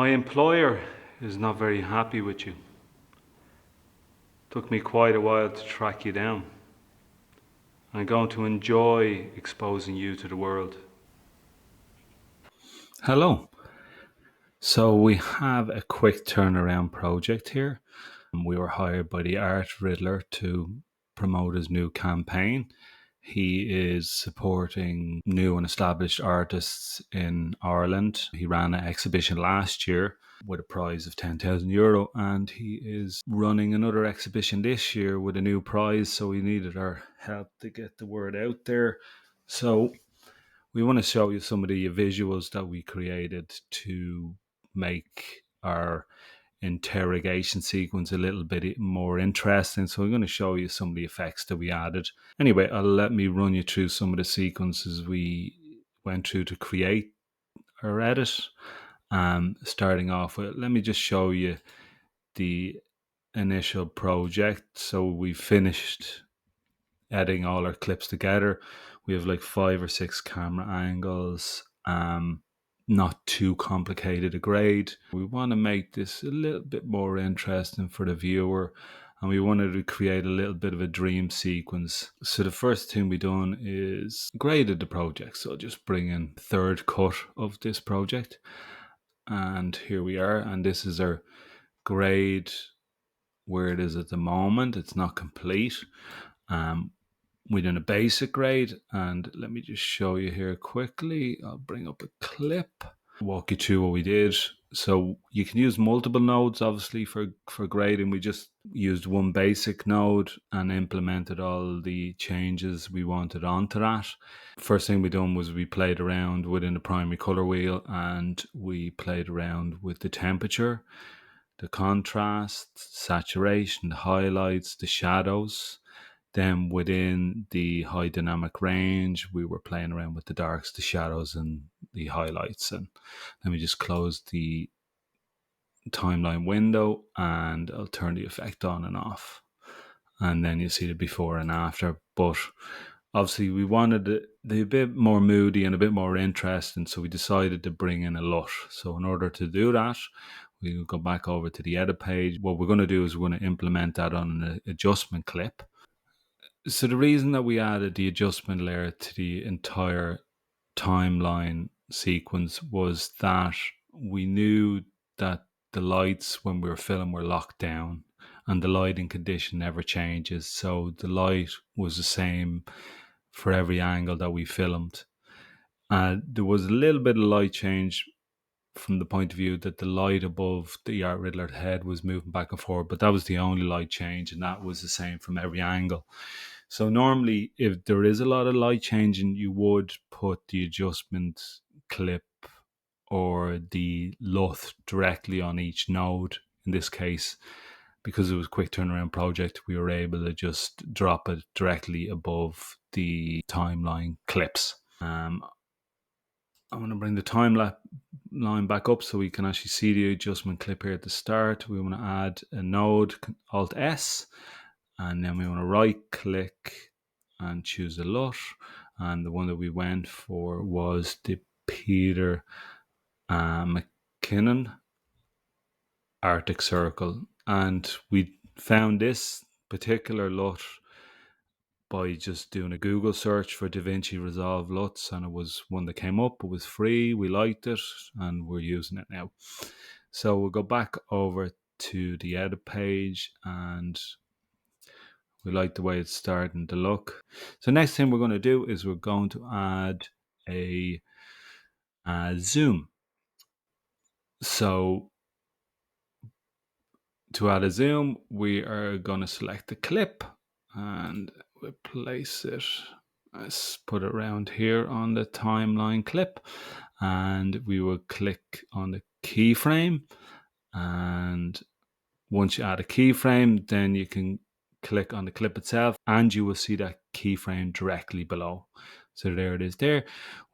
My employer is not very happy with you. Took me quite a while to track you down. I'm going to enjoy exposing you to the world. Hello. So we have a quick turnaround project here. We were hired by the Art Riddler to promote his new campaign. He is supporting new and established artists in Ireland. He ran an exhibition last year with a prize of €10,000, and he is running another exhibition this year with a new prize. So we needed our help to get the word out there. So we want to show you some of the visuals that we created to make our interrogation sequence a little bit more interesting. So I'm going to show you some of the effects that we added. Anyway, let me run you through some of the sequences we went through to create our edit. Starting off with, let me just show you the initial project. So we finished editing all our clips together. We have like 5 or 6 camera angles. Not too complicated a grade. We want to make this a little bit more interesting for the viewer, and we wanted to create a little bit of a dream sequence. So the first thing we done is graded the project. So just bring in third cut of this project, and here we are. And this is our grade where it is at the moment. It's not complete. We done a basic grade, and let me just show you here quickly. I'll bring up a clip, walk you through what we did. So you can use multiple nodes, obviously, for grading. We just used one basic node and implemented all the changes we wanted onto that. First thing we done was we played around within the primary color wheel, and we played around with the temperature, the contrast, saturation, the highlights, the shadows. Then within the high dynamic range, we were playing around with the darks, the shadows, and the highlights. And let me just close the timeline window, and I'll turn the effect on and off. And then you see the before and after. But obviously we wanted it a bit more moody and a bit more interesting, so we decided to bring in a LUT. So in order to do that, we will go back over to the edit page. What we're going to do is we're going to implement that on an adjustment clip. So the reason that we added the adjustment layer to the entire timeline sequence was that we knew that the lights when we were filming were locked down, and the lighting condition never changes. So the light was the same for every angle that we filmed. There was a little bit of light change from the point of view that the light above the Art Riddler head was moving back and forth, but that was the only light change, and that was the same from every angle. So normally, if there is a lot of light changing, you would put the adjustment clip or the LUT directly on each node. In this case, because it was a quick turnaround project, we were able to just drop it directly above the timeline clips. I'm going to bring the timeline back up so we can actually see the adjustment clip here at the start. We want to add a node, Alt S, and then we want to right click and choose a LUT. And the one that we went for was the Peter McKinnon Arctic Circle. And we found this particular LUT by just doing a Google search for DaVinci Resolve LUTs, and it was one that came up. It was free, we liked it, and we're using it now. So we'll go back over to the edit page, and we like the way it's starting to look. So next thing we're going to do is we're going to add a zoom. So to add a zoom, we are going to select the clip and we'll place it. Let's put it around here on the timeline clip, and we will click on the keyframe. And once you add a keyframe, then you can click on the clip itself and you will see that keyframe directly below. So there it is there.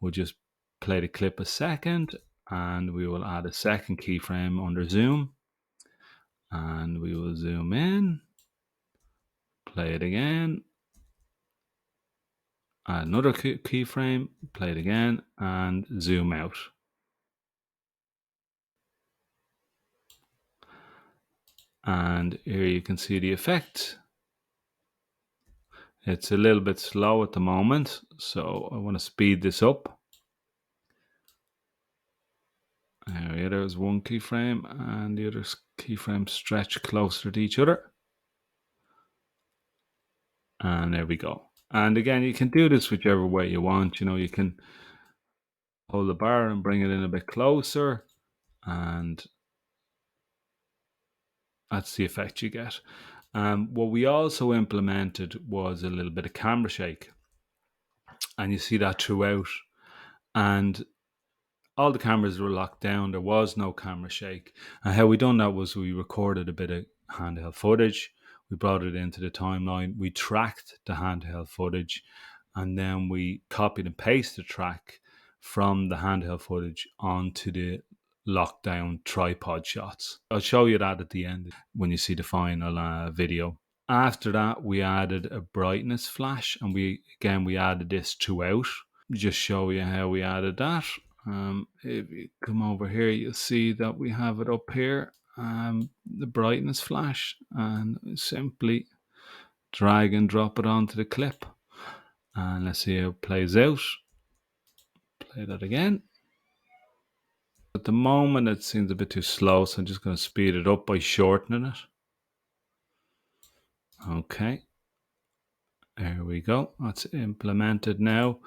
We'll just play the clip a second, and we will add a second keyframe under zoom, and we will zoom in, play it again, add another keyframe, play it again, and zoom out. And here you can see the effect. It's a little bit slow at the moment, so I want to speed this up. There's one keyframe and the other keyframe stretch closer to each other. And there we go. And again, you can do this whichever way you want. You can hold the bar and bring it in a bit closer, and that's the effect you get. What we also implemented was a little bit of camera shake, and you see that throughout. And all the cameras were locked down. There was no camera shake. And how we done that was we recorded a bit of handheld footage. We brought it into the timeline. We tracked the handheld footage, and then we copied and pasted the track from the handheld footage onto the lockdown tripod shots. I'll show you that at the end when you see the final video. After that, we added a brightness flash, and we added this throughout. Just show you how we added that. If you come over here, you'll see that we have it up here, the brightness flash, and simply drag and drop it onto the clip. And let's see how it plays out. Play that again. At the moment, it seems a bit too slow, so I'm just going to speed it up by shortening it. Okay. There we go. That's implemented now.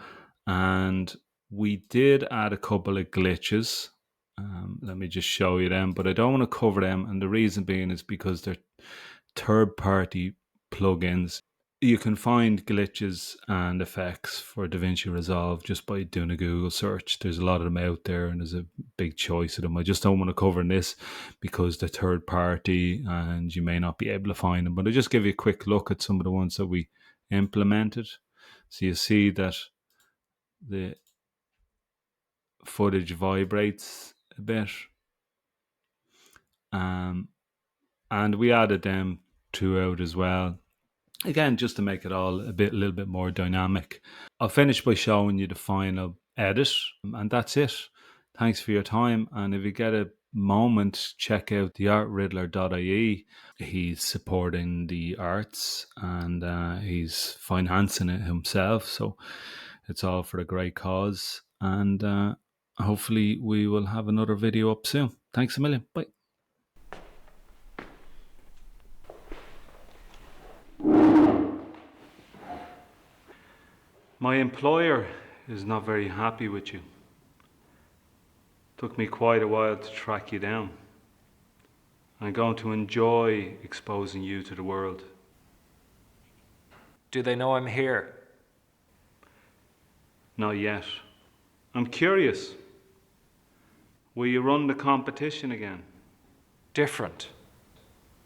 And we did add a couple of glitches. Let me just show you them, but I don't want to cover them. And the reason being is because they're third-party plugins. You can find glitches and effects for DaVinci Resolve just by doing a Google search. There's a lot of them out there, and there's a big choice of them. I just don't want to cover this because they're third party and you may not be able to find them. But I'll just give you a quick look at some of the ones that we implemented. So you see that the footage vibrates a bit. And we added them throughout as well. Again, just to make it all a little bit more dynamic. I'll finish by showing you the final edit, and that's it. Thanks for your time. And if you get a moment, check out theartriddler.ie. He's supporting the arts, and he's financing it himself. So it's all for a great cause. And hopefully we will have another video up soon. Thanks a million. Bye. My employer is not very happy with you. Took me quite a while to track you down. I'm going to enjoy exposing you to the world. Do they know I'm here? Not yet. I'm curious. Will you run the competition again? Different.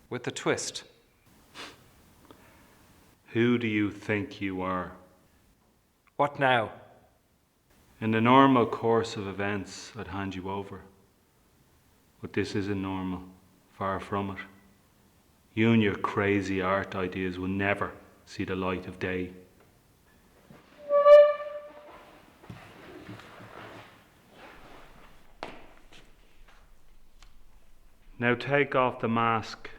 With a twist. Who do you think you are? What now? In the normal course of events, I'd hand you over. But this isn't normal. Far from it. You and your crazy art ideas will never see the light of day. Now take off the mask